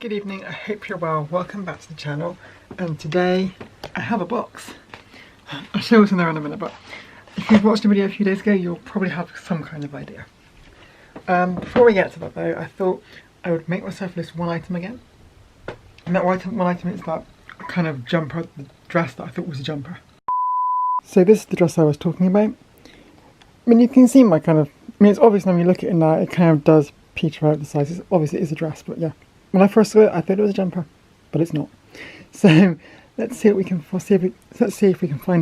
Good evening, I hope you're well. Welcome back to the channel, and today I have a box. I'll show what's in there in a minute, but if you've watched the video a few days ago, you'll probably have some kind of idea. Before we get to that though, I thought I would make myself list one item again. And that one item is that kind of jumper, the dress that I thought was a jumper. So this is the dress I was talking about. I mean, you can see my it's obvious when you look at it now, it kind of does peter out the sizes. Obviously it is a dress, but yeah. When I first saw it, I thought it was a jumper, but it's not. So let's see if we can find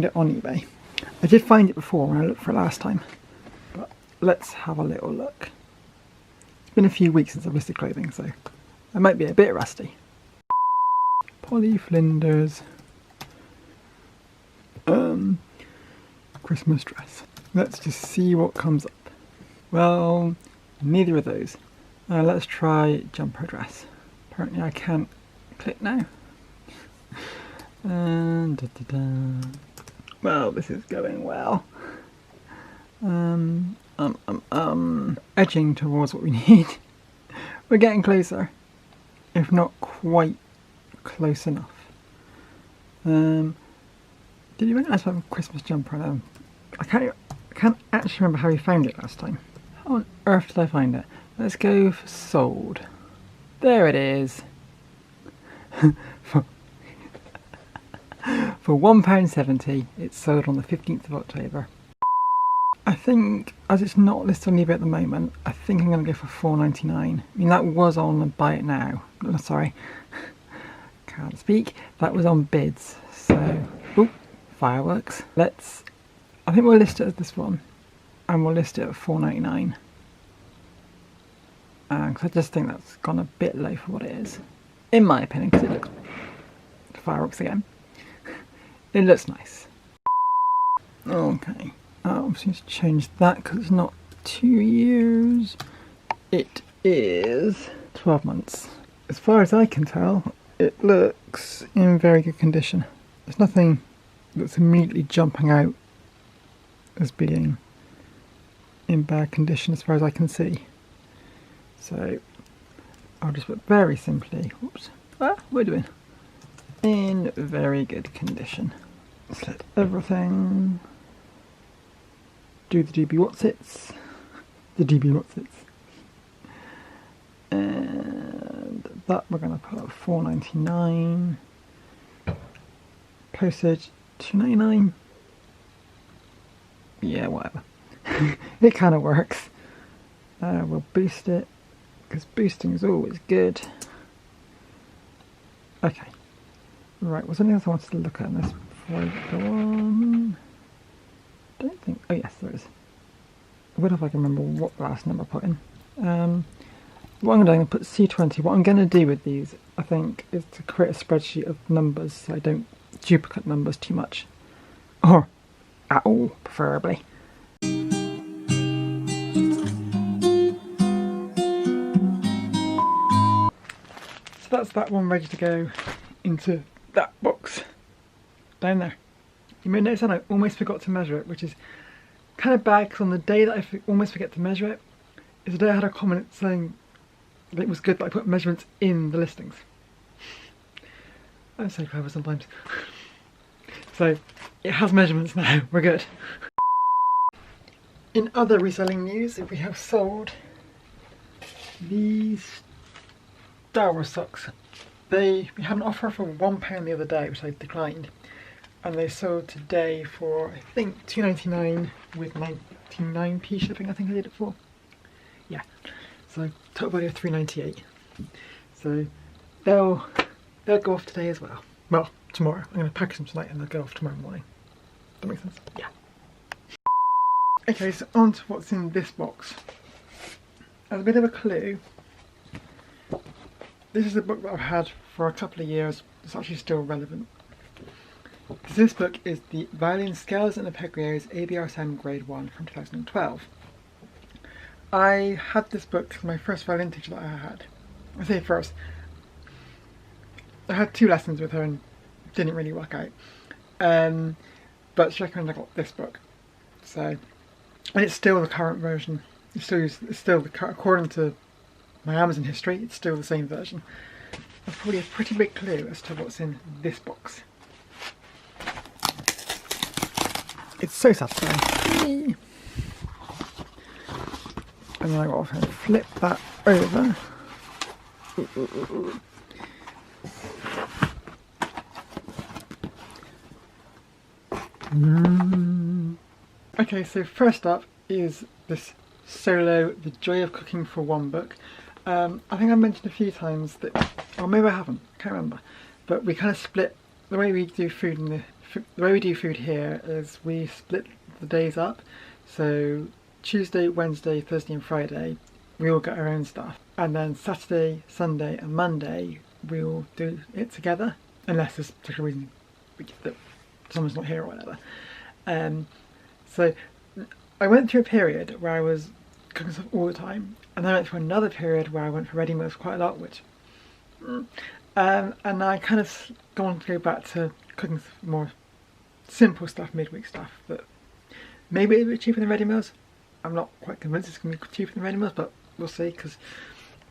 it on eBay. I did find it before when I looked for it last time, but let's have a little look. It's been a few weeks since I've listed clothing, so I might be a bit rusty. Polly Flinders Christmas dress. Let's just see what comes up. Well, neither of those. Let's try jumper dress. Apparently I can't click now. And well, this is going well. Edging towards what we need. We're getting closer, if not quite close enough. Did you recognize my Christmas jumper? I can't actually remember how we found it last time. How on earth did I find it? Let's go for sold. There it is. for £1.70, it's sold on the 15th of October. I think, as it's not listed on eBay at the moment, I think I'm going to go for £4.99. I mean, that was on Buy It Now. Oh, sorry, can't speak. That was on bids. So, ooh, fireworks. I think we'll list it as this one, and we'll list it at £4.99. Because I just think that's gone a bit low for what it is, in my opinion, because it looks, fireworks again, it looks nice. Okay, I'm just going to change that because it's not 2 years, it is 12 months. As far as I can tell, it looks in very good condition. There's nothing that's immediately jumping out as being in bad condition as far as I can see. So I'll just put very simply, whoops, we're doing in very good condition. Let's let everything do the DB Whatsits, and that we're going to put at £4.99, postage £2.99, yeah, whatever. It kind of works. We'll boost it, because boosting is always good. Okay. Right, was there anything else I wanted to look at in this before I go on? Don't think... oh yes, there is. I wonder if I can remember what last number I put in. What I'm going to do, I'm going to put C20. What I'm going to do with these, I think, is to create a spreadsheet of numbers so I don't duplicate numbers too much. Or at all, preferably. So that's that one ready to go into that box down there. You may notice that I almost forgot to measure it, which is kind of bad because on the day that I almost forget to measure it is the day I had a comment saying that it was good that I put measurements in the listings. I'm so clever sometimes. So it has measurements now, we're good. In other reselling news, we have sold these Star Wars socks. We had an offer for £1 the other day, which I declined, and they sold today for I think £2.99 with 99p shipping. I think I did it for. Yeah, so total value of £3.98. So they'll go off today as well. Well, tomorrow. I'm going to package them tonight and they'll go off tomorrow morning. That makes sense? Yeah. Okay, so on to what's in this box. As a bit of a clue, this is a book that I've had for a couple of years. It's actually still relevant. This book is the Violin Scales and Arpeggios ABRSM Grade 1 from 2012. I had this book for my first violin teacher that I had. I say first. I had 2 lessons with her and didn't really work out. But she recommended I got this book. So, and it's still the current version. It's still according to my Amazon history, it's still the same version. That's probably a pretty big clue as to what's in this box. It's so satisfying. And then I will also flip that over. Okay, so first up is this solo, The Joy of Cooking for One book. I think I mentioned a few times that, or maybe I haven't, can't remember, but we kind of split the way we do food in the way we do food here is we split the days up. So Tuesday, Wednesday, Thursday and Friday we all get our own stuff, and then Saturday, Sunday and Monday we all do it together, unless there's a particular reason that someone's not here or whatever. So I went through a period where I was cooking stuff all the time, and then I went through another period where I went for ready meals quite a lot, which and I kind of want to go back to cooking more simple stuff, midweek stuff that maybe a bit cheaper than ready meals. I'm not quite convinced it's going to be cheaper than ready meals, but we'll see. Because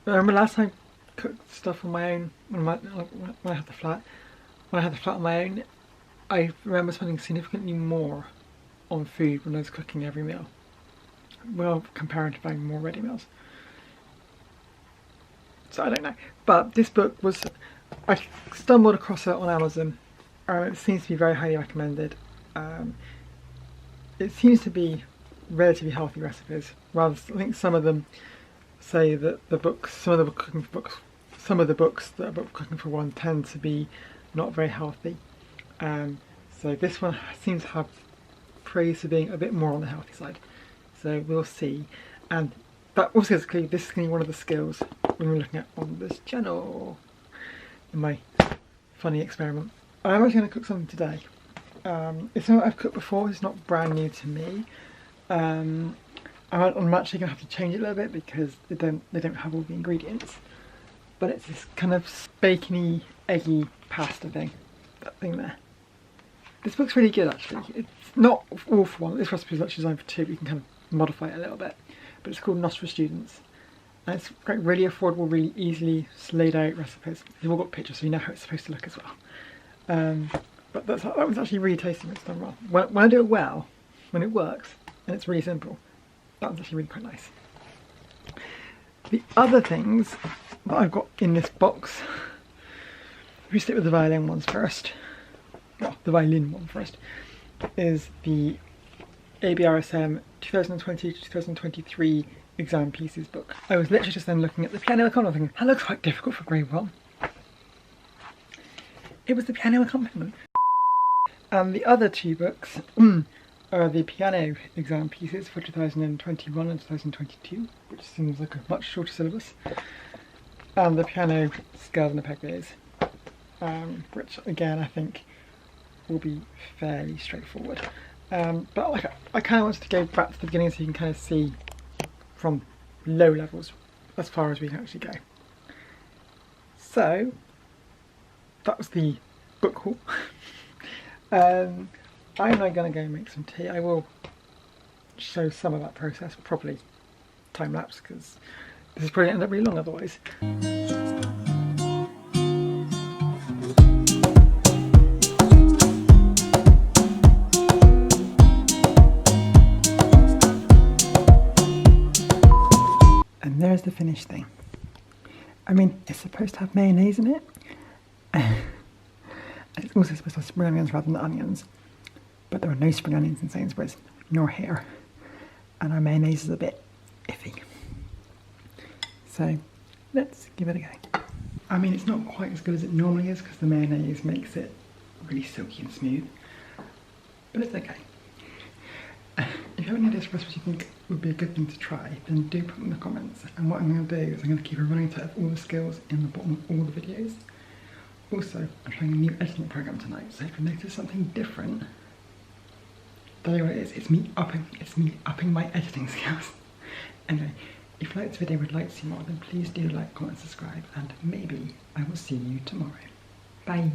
I remember last time I cooked stuff on my own when I had the flat. When I had the flat on my own, I remember spending significantly more on food when I was cooking every meal. Well, compared to buying more ready meals. So I don't know. But this book was, I stumbled across it on Amazon. It seems to be very highly recommended. It seems to be relatively healthy recipes. Rather, I think some of them say that the books, some of the books that are cooking for one tend to be not very healthy. So this one seems to have praise for being a bit more on the healthy side. So we'll see. And that also is clear, this is going to be one of the skills when we're looking at on this channel. In my funny experiment. I'm actually going to cook something today. It's something I've cooked before, it's not brand new to me. I'm actually going to have to change it a little bit because they don't have all the ingredients. But it's this kind of bacony, eggy pasta thing. That thing there. This book's really good actually. It's not all for one. This recipe is actually designed for two, but you can kind of modify it a little bit. But it's called Not For Students. And it's got really affordable, really easily laid out recipes. They've all got pictures so you know how it's supposed to look as well. But that was actually really tasty when it's done well. When I do it well, when it works, and it's really simple, that was actually really quite nice. The other things that I've got in this box, if we stick with the violin ones first, well, the violin one first, is the ABRSM 2020-2023 exam pieces book. I was literally just then looking at the piano accompaniment thinking, that looks quite difficult for grade 1. It was the piano accompaniment. And the other two books are the piano exam pieces for 2021 and 2022, which seems like a much shorter syllabus, and the piano scales and arpeggios, which again I think will be fairly straightforward. But like, I kind of wanted to go back to the beginning so you can kind of see from low levels as far as we can actually go. So that was the book haul. I'm now going to go make some tea. I will show some of that process, probably time lapse because this is probably going to end up really long otherwise. And there's the finished thing. I mean, it's supposed to have mayonnaise in it. It's also supposed to have spring onions rather than onions, but there are no spring onions in Sainsbury's, nor here, and our mayonnaise is a bit iffy. So let's give it a go. I mean, it's not quite as good as it normally is because the mayonnaise makes it really silky and smooth, but it's okay. If you have any ideas for recipes you think would be a good thing to try, then do put them in the comments. And what I'm going to do is I'm going to keep a running tab of all the skills in the bottom of all the videos. Also, I'm trying a new editing program tonight, so if you notice something different, tell you what it is. It's me upping my editing skills. Anyway, if you like this video and would like to see more, then please do like, comment, subscribe, and maybe I will see you tomorrow. Bye.